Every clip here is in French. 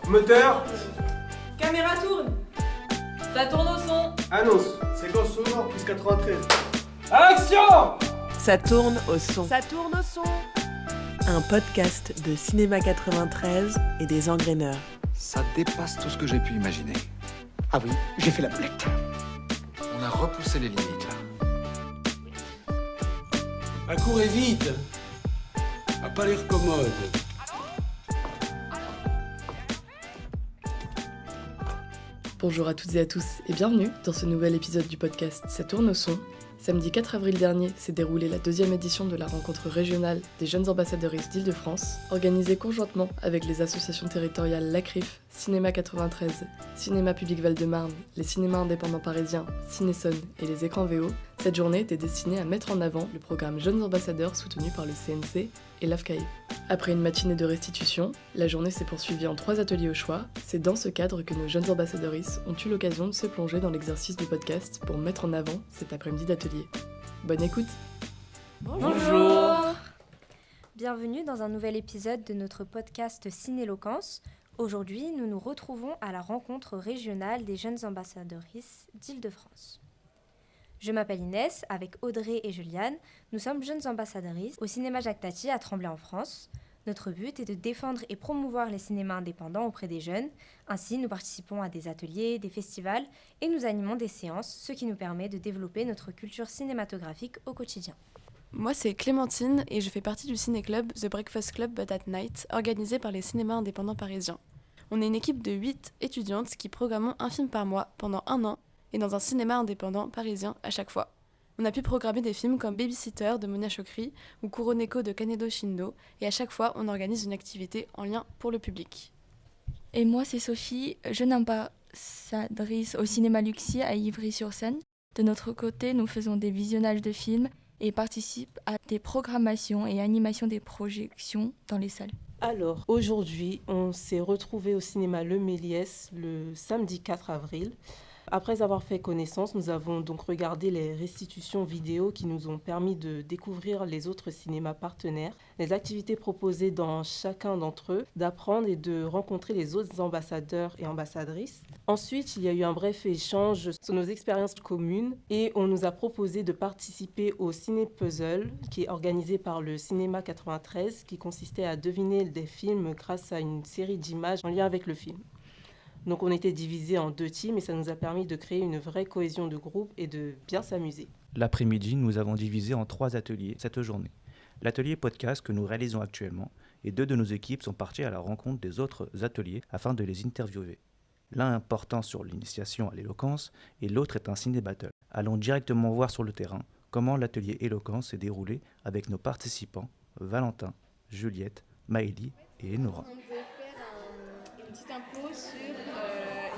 Moteur. Caméra tourne. Ça tourne au son. Annonce. Séquence sonore plus 93. Action. Ça tourne au son. Ça tourne au son. Un podcast de Cinéma 93 et des Engraineurs. Ça dépasse tout ce que j'ai pu imaginer. Ah oui, j'ai fait la boulette. On a repoussé les limites. Accourez vite. A pas l'air commode. Bonjour à toutes et à tous et bienvenue dans ce nouvel épisode du podcast Ça tourne au son. Samedi 4 avril dernier s'est déroulée la deuxième édition de la rencontre régionale des jeunes ambassadeuristes d'Île-de-France, organisée conjointement avec les associations territoriales La CRIF, Cinéma 93, Cinéma Public Val-de-Marne, les cinémas indépendants parisiens, Cinéson et les écrans VO. Cette journée était destinée à mettre en avant le programme Jeunes Ambassadeurs soutenu par le CNC et l'AFCAE. Après une matinée de restitution, la journée s'est poursuivie en 3 ateliers au choix. C'est dans ce cadre que nos jeunes ambassadeuristes ont eu l'occasion de se plonger dans l'exercice du podcast pour mettre en avant cet après-midi d'atelier. Bonne écoute. Bonjour. Bienvenue dans un nouvel épisode de notre podcast Cinéloquence. Aujourd'hui, nous nous retrouvons à la rencontre régionale des jeunes ambassadeuristes d'Île-de-France. Je m'appelle Inès, avec Audrey et Juliane. Nous sommes jeunes ambassadeuristes au cinéma Jacques Tati à Tremblay en France. Notre but est de défendre et promouvoir les cinémas indépendants auprès des jeunes. Ainsi, nous participons à des ateliers, des festivals et nous animons des séances, ce qui nous permet de développer notre culture cinématographique au quotidien. Moi, c'est Clémentine et je fais partie du ciné-club The Breakfast Club But at Night, organisé par les cinémas indépendants parisiens. On est une équipe de 8 étudiantes qui programmons un film par mois pendant 1 an et dans un cinéma indépendant parisien à chaque fois. On a pu programmer des films comme Babysitter de Monia Chokri ou Kuroneko de Kanedo Shindo et à chaque fois, on organise une activité en lien pour le public. Et moi, c'est Sophie, jeune ambassadrice au cinéma Luxi à Ivry-sur-Seine. De notre côté, nous faisons des visionnages de films et participent à des programmations et animations des projections dans les salles. Alors, aujourd'hui, on s'est retrouvés au cinéma Le Méliès le samedi 4 avril. Après avoir fait connaissance, nous avons donc regardé les restitutions vidéo qui nous ont permis de découvrir les autres cinémas partenaires, les activités proposées dans chacun d'entre eux, d'apprendre et de rencontrer les autres ambassadeurs et ambassadrices. Ensuite, il y a eu un bref échange sur nos expériences communes et on nous a proposé de participer au Ciné Puzzle qui est organisé par le Cinéma 93 qui consistait à deviner des films grâce à une série d'images en lien avec le film. Donc on était divisés en 2 teams et ça nous a permis de créer une vraie cohésion de groupe et de bien s'amuser. L'après-midi, nous avons divisé en 3 ateliers cette journée. L'atelier podcast que nous réalisons actuellement et 2 de nos équipes sont partis à la rencontre des autres ateliers afin de les interviewer. L'un portant sur l'initiation à l'éloquence et l'autre est un ciné-battle. Allons directement voir sur le terrain comment l'atelier éloquence s'est déroulé avec nos participants Valentin, Juliette, Maëlie et Enora. Une petite info sur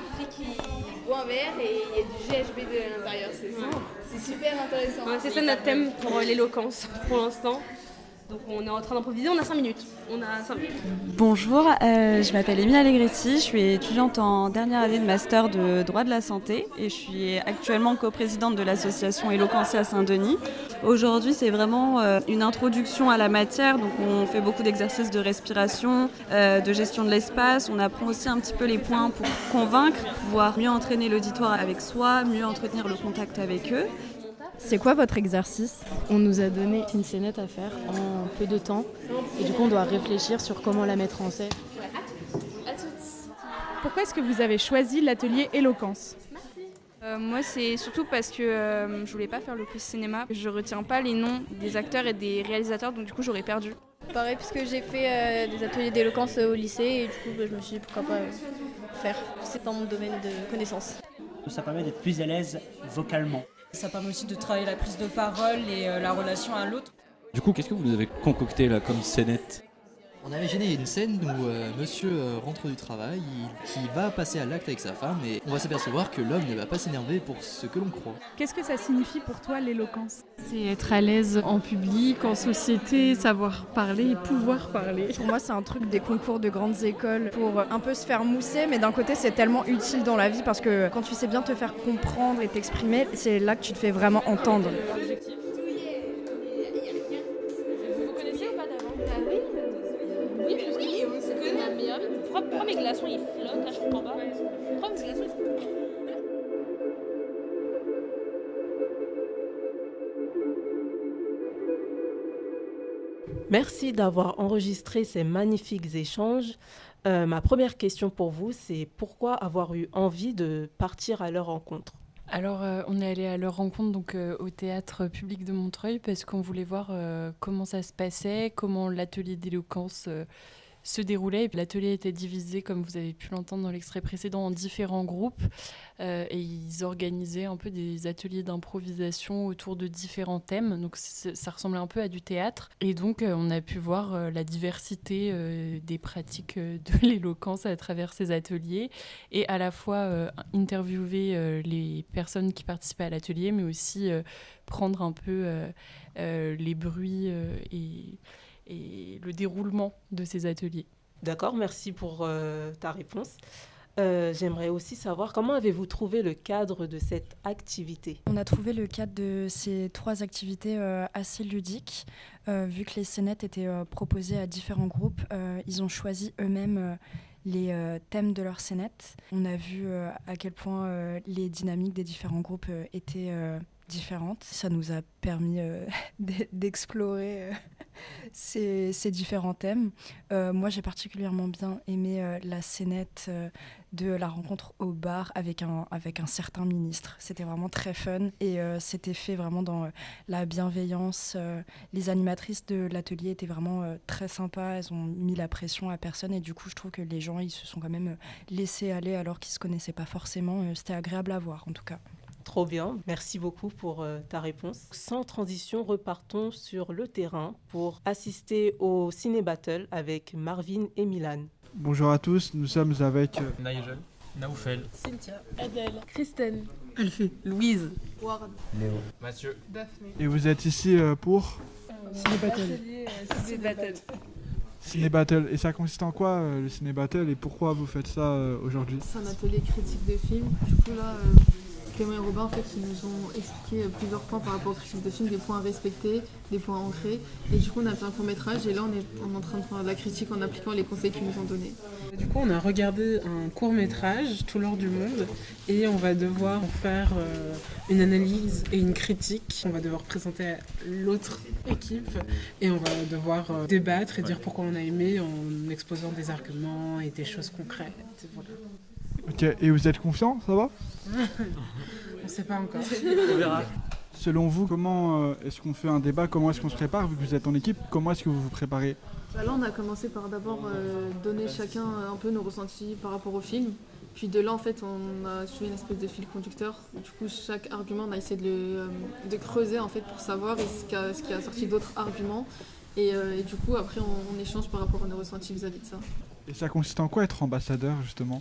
une fille qui boit un verre et il y a du GHB de l'intérieur, c'est super intéressant. Ouais, c'est ça notre thème pour l'éloquence pour l'instant. Donc on est en train d'improviser, on a 5 minutes. Bonjour, je m'appelle Emilia Allegretti, je suis étudiante en dernière année de master de droit de la santé et je suis actuellement coprésidente de l'association Éloquentia Saint-Denis. Aujourd'hui, c'est vraiment une introduction à la matière, donc on fait beaucoup d'exercices de respiration, de gestion de l'espace, on apprend aussi un petit peu les points pour convaincre, pouvoir mieux entraîner l'auditoire avec soi, mieux entretenir le contact avec eux. C'est quoi votre exercice ? On nous a donné une scénette à faire en peu de temps et du coup on doit réfléchir sur comment la mettre en scène. À toutes. Pourquoi est-ce que vous avez choisi l'atelier éloquence ? Moi c'est surtout parce que je voulais pas faire le quiz cinéma. Je retiens pas les noms des acteurs et des réalisateurs donc du coup j'aurais perdu. Pareil puisque j'ai fait des ateliers d'éloquence au lycée et du coup je me suis dit pourquoi pas faire. C'est dans mon domaine de connaissances. Ça permet d'être plus à l'aise vocalement. Ça permet aussi de travailler la prise de parole et la relation à l'autre. Du coup, qu'est-ce que vous nous avez concocté là comme scénette ? On a imaginé une scène où monsieur rentre du travail, qui va passer à l'acte avec sa femme et on va s'apercevoir que l'homme ne va pas s'énerver pour ce que l'on croit. Qu'est-ce que ça signifie pour toi l'éloquence ? C'est être à l'aise en public, en société, savoir parler et pouvoir parler. Pour moi, c'est un truc des concours de grandes écoles pour un peu se faire mousser, mais d'un côté, c'est tellement utile dans la vie parce que quand tu sais bien te faire comprendre et t'exprimer, c'est là que tu te fais vraiment entendre. Oui, on se connaît. Pourquoi mes glaçons ils flottent là, je comprends pas. Pourquoi mes glaçons ils flottent? Merci d'avoir enregistré ces magnifiques échanges. Ma première question pour vous, c'est pourquoi avoir eu envie de partir à leur rencontre? Alors, on est allé à leur rencontre donc, au théâtre public de Montreuil parce qu'on voulait voir comment ça se passait, comment l'atelier d'éloquence se déroulait. L'atelier était divisé, comme vous avez pu l'entendre dans l'extrait précédent, en différents groupes et ils organisaient un peu des ateliers d'improvisation autour de différents thèmes. Donc ça ressemblait un peu à du théâtre. Et donc on a pu voir la diversité des pratiques de l'éloquence à travers ces ateliers et à la fois interviewer les personnes qui participaient à l'atelier, mais aussi prendre un peu les bruits et le déroulement de ces ateliers. D'accord, merci pour ta réponse. J'aimerais aussi savoir comment avez-vous trouvé le cadre de cette activité? On a trouvé le cadre de ces 3 activités assez ludiques. Vu que les scénettes étaient proposées à différents groupes, ils ont choisi eux-mêmes les thèmes de leurs scénettes. On a vu à quel point les dynamiques des différents groupes étaient différentes. Ça nous a permis d'explorer ces différents thèmes. Moi, j'ai particulièrement bien aimé la scénette de la rencontre au bar avec un certain ministre. C'était vraiment très fun et c'était fait vraiment dans la bienveillance. Les animatrices de l'atelier étaient vraiment très sympas. Elles ont mis la pression à personne et du coup, je trouve que les gens ils se sont quand même laissés aller alors qu'ils ne se connaissaient pas forcément. C'était agréable à voir en tout cas. Trop bien, merci beaucoup pour ta réponse. Sans transition, repartons sur le terrain pour assister au Ciné Battle avec Marvin et Milan. Bonjour à tous, nous sommes avec Nigel, Naoufel, Cynthia, Adèle, Kristen, Elfie, Louise, Ward, Léo, Mathieu, Daphné. Et vous êtes ici pour Ciné Battle. Ciné Battle. Ciné Battle. Et ça consiste en quoi le Ciné Battle et pourquoi vous faites ça aujourd'hui? C'est un atelier critique de films. Du coup là, Clément et Robin en fait, ils nous ont expliqué plusieurs points par rapport aux critiques de films, des points à respecter, des points à ancrer. Et du coup on a fait un court-métrage et là on est en train de faire de la critique en appliquant les conseils qu'ils nous ont donnés. Du coup on a regardé un court-métrage, Tout l'or du monde, et on va devoir faire une analyse et une critique. On va devoir présenter à l'autre équipe et on va devoir débattre et dire pourquoi on a aimé en exposant des arguments et des choses concrètes. Voilà. Ok, et vous êtes confiant, ça va? On ne sait pas encore. On verra. Selon vous, comment est-ce qu'on fait un débat? Comment est-ce qu'on se prépare? Vu que vous êtes en équipe, comment est-ce que vous vous préparez? Là on a commencé par d'abord donner chacun un peu nos ressentis par rapport au film. Puis de là en fait on a suivi une espèce de fil conducteur. Du coup chaque argument on a essayé de creuser en fait pour savoir ce qui a sorti d'autres arguments. Et du coup après on échange par rapport à nos ressentis vis-à-vis de ça. Et ça consiste en quoi être ambassadeur justement?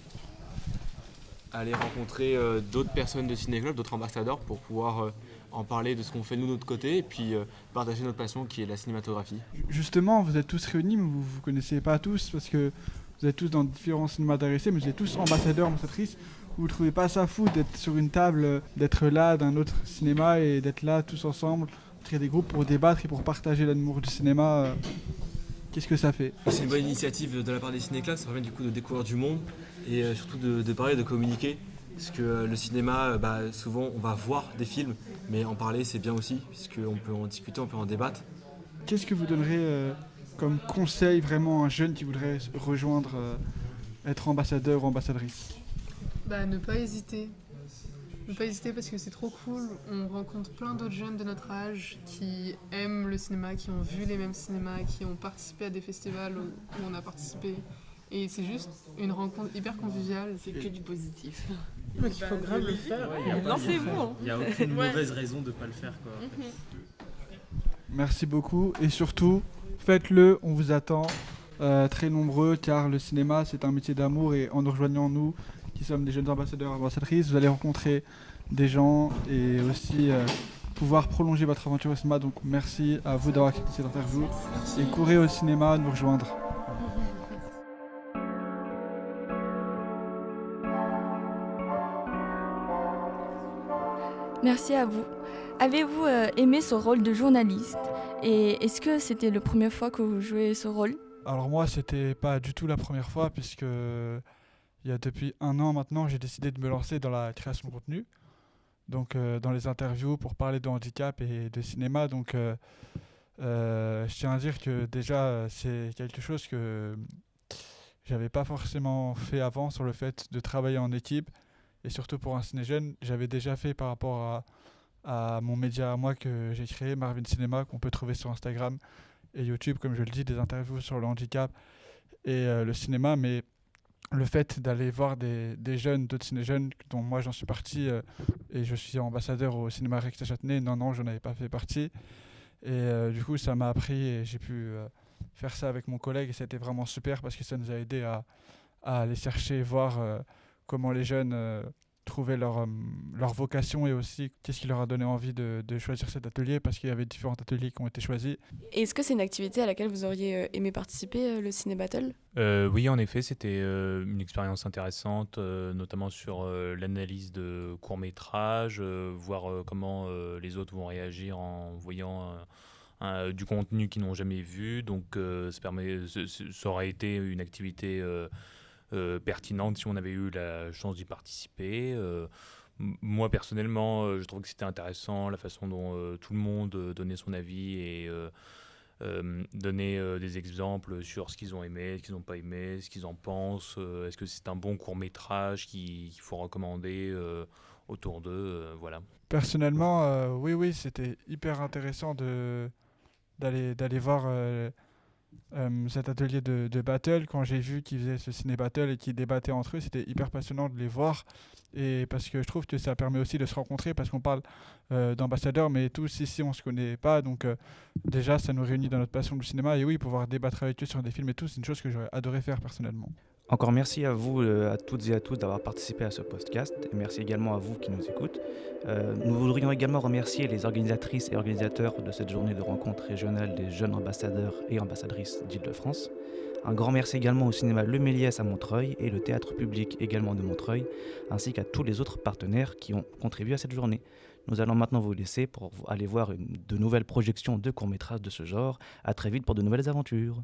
Aller rencontrer d'autres personnes de Ciné Club, d'autres ambassadeurs pour pouvoir en parler de ce qu'on fait nous de notre côté et puis partager notre passion qui est la cinématographie. Justement, vous êtes tous réunis, mais vous ne vous connaissez pas tous parce que vous êtes tous dans différents cinémas adressés, mais vous êtes tous ambassadeurs, ambassadrices. Vous ne trouvez pas ça fou d'être sur une table, d'être là d'un autre cinéma et d'être là tous ensemble, créer des groupes pour débattre et pour partager l'amour du cinéma Qu'est-ce que ça fait? C'est une bonne initiative de la part des ciné-clubs, ça permet du coup de découvrir du monde et surtout de parler, de communiquer. Parce que le cinéma, souvent on va voir des films, mais en parler c'est bien aussi, puisqu'on peut en discuter, on peut en débattre. Qu'est-ce que vous donnerez comme conseil vraiment à un jeune qui voudrait rejoindre, être ambassadeur ou ambassadrice? Ne pas hésiter. Ne pas hésiter parce que c'est trop cool. On rencontre plein d'autres jeunes de notre âge qui aiment le cinéma, qui ont vu les mêmes cinémas, qui ont participé à des festivals où on a participé. Et c'est juste une rencontre hyper conviviale. C'est que du positif. Donc il faut grave le faire. Lancez-vous. Il n'y a aucune mauvaise raison de ne pas le faire, quoi. Merci beaucoup et surtout, faites-le, on vous attend très nombreux car le cinéma c'est un métier d'amour et en nous rejoignant nous qui sommes des jeunes ambassadeurs et ambassadrices, vous allez rencontrer des gens et aussi pouvoir prolonger votre aventure au cinéma. Donc merci à vous d'avoir accepté cette interview et courez au cinéma nous rejoindre. Merci à vous. Avez-vous aimé ce rôle de journaliste? Et est-ce que c'était la première fois que vous jouez ce rôle? Alors moi, c'était pas du tout la première fois puisque il y a depuis 1 an maintenant, j'ai décidé de me lancer dans la création de contenu. Donc dans les interviews pour parler de handicap et de cinéma. Donc je tiens à dire que déjà c'est quelque chose que j'avais pas forcément fait avant sur le fait de travailler en équipe et surtout pour un ciné-jeune. J'avais déjà fait par rapport à mon média à moi que j'ai créé, Marvin Cinéma, qu'on peut trouver sur Instagram et YouTube, comme je le dis, des interviews sur le handicap et le cinéma. Mais le fait d'aller voir des jeunes, d'autres ciné-jeunes, dont moi j'en suis parti, et je suis ambassadeur au cinéma Rex à Châtenay, non, je n'en avais pas fait partie. Et du coup, ça m'a appris et j'ai pu faire ça avec mon collègue et c'était vraiment super parce que ça nous a aidé à aller chercher, voir comment les jeunes trouvaient leur vocation et aussi qu'est-ce qui leur a donné envie de choisir cet atelier parce qu'il y avait différents ateliers qui ont été choisis. Est-ce que c'est une activité à laquelle vous auriez aimé participer, le Ciné Battle ? Oui, en effet, c'était une expérience intéressante, notamment sur l'analyse de courts-métrages, voir comment les autres vont réagir en voyant du contenu qu'ils n'ont jamais vu. Donc ça aurait été une activité pertinente si on avait eu la chance d'y participer. Moi, personnellement, je trouve que c'était intéressant la façon dont tout le monde donnait son avis et donner des exemples sur ce qu'ils ont aimé, ce qu'ils n'ont pas aimé, ce qu'ils en pensent. Est-ce que c'est un bon court-métrage qu'il faut recommander autour d'eux, voilà. Personnellement, oui, c'était hyper intéressant d'aller voir cet atelier de battle. Quand j'ai vu qu'ils faisaient ce ciné battle et qu'ils débattaient entre eux, c'était hyper passionnant de les voir. Et parce que je trouve que ça permet aussi de se rencontrer parce qu'on parle d'ambassadeurs, mais tous ici on se connaît pas. Donc déjà, ça nous réunit dans notre passion du cinéma. Et oui, pouvoir débattre avec eux sur des films et tout, c'est une chose que j'aurais adoré faire personnellement. Encore merci à vous, à toutes et à tous, d'avoir participé à ce podcast. Et merci également à vous qui nous écoutent. Nous voudrions également remercier les organisatrices et organisateurs de cette journée de rencontre régionale des jeunes ambassadeurs et ambassadrices d'Île-de-France. Un grand merci également au cinéma Le Méliès à Montreuil et le théâtre public également de Montreuil, ainsi qu'à tous les autres partenaires qui ont contribué à cette journée. Nous allons maintenant vous laisser pour aller voir de nouvelles projections de courts-métrages de ce genre. À très vite pour de nouvelles aventures.